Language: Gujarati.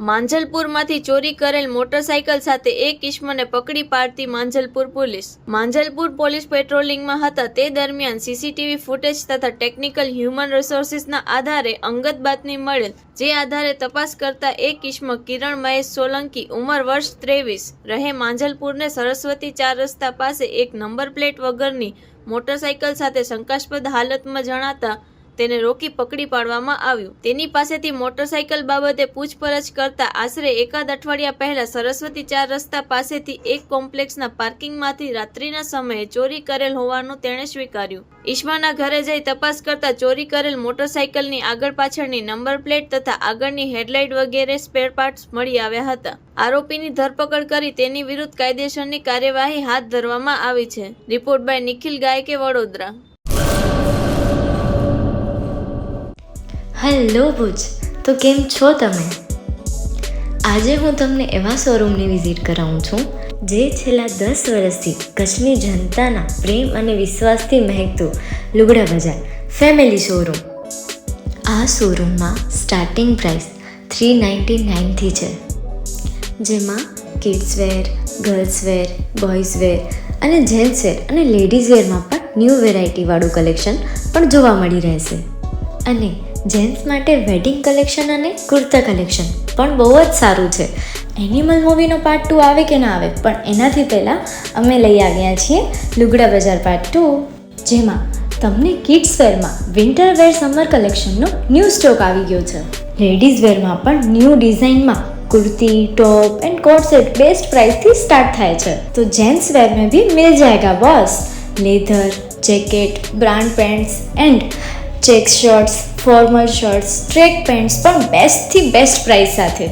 માંજલપુરમાંથી ચોરી કરેલ મોટરસાઇકલ સાથે એક ઇસમને પકડી પાડતી માંજલપુર પોલીસ. માંજલપુર પોલીસ પેટ્રોલિંગમાં હતા તે દરમિયાન સીસીટીવી ફૂટેજ તથા ટેકનિકલ હ્યુમન રિસોર્સિસના આધારે અંગત બાતમી મળેલ, જે આધારે તપાસ કરતા એક ઇસમ કિરણ મહેશ સોલંકી ઉંમર વર્ષ 23 રહે માંજલપુરને સરસ્વતી 4 રસ્તા પાસે એક નંબર પ્લેટ વગરની મોટરસાઇકલ સાથે શંકાસ્પદ હાલતમાં જણાતા તેને રોકી પકડી પાડવામાં આવ્યું. તેની પાસેથી મોટરસાઇકલ બાબતે પૂછપરછ કરતા આશરે એકાદ અઠવાડિયા પહેલા સરસ્વતી 4 રસ્તા પાસેથી એક કોમ્પ્લેક્સના પાર્કિંગમાંથી રાત્રિના સમયે ચોરી કરેલ હોવાનું તેણે સ્વીકાર્યું. ઇસ્માના ઘરે જઈ તપાસ કરતા ચોરી કરેલ મોટરસાઇકલની આગળ પાછળની નંબર પ્લેટ તથા આગળની હેડલાઇટ વગેરે સ્પેર પાર્ટ્સ મળી આવ્યા હતા. આરોપીની ધરપકડ કરી તેની વિરુદ્ધ કાયદેસરની કાર્યવાહી હાથ ધરવામાં આવી છે. Report by Nikhil Gayke, Vadodara. Hello Bhuj, તો કેમ છો તમે? આજે હું તમને એવા શોરૂમની વિઝિટ કરાવું છું જે છેલ્લા 10 વર્ષથી કચ્છની જનતાના પ્રેમ અને વિશ્વાસથી મહેકતું લુગડા બજાર ફેમિલી શોરૂમ. આ શોરૂમમાં સ્ટાર્ટિંગ પ્રાઇસ 399થી છે, જેમાં kids wear, girls wear, boys wear અને જેન્ટ્સ વેર અને લેડીઝ વેરમાં પણ ન્યૂ વેરાયટીવાળું કલેક્શન પણ જોવા મળી રહેશે. અને જેન્ટ્સ માટે વેડિંગ કલેક્શન અને કુર્તા કલેક્શન પણ બહુ જ સારું છે. એનિમલ મૂવીનો પાર્ટ 2 આવે કે ના આવે, પણ એનાથી પહેલાં અમે લઈ આવ્યા છીએ લુગડા બજાર પાર્ટ 2, જેમાં તમને કિડ્સ વેરમાં વિન્ટર વેર સમર કલેક્શનનો ન્યૂ સ્ટોક આવી ગયો છે. લેડીઝ વેરમાં પણ ન્યૂ ડિઝાઇનમાં kurti, top and coat set best price थी स्टार्ट થાય છે. तो जेंट्स वेर में भी मिल जाएगा boss. Leather, jacket, brand pants and check shirts, formal shirts, track pants પણ બેસ્ટથી બેસ્ટ પ્રાઇસ સાથે.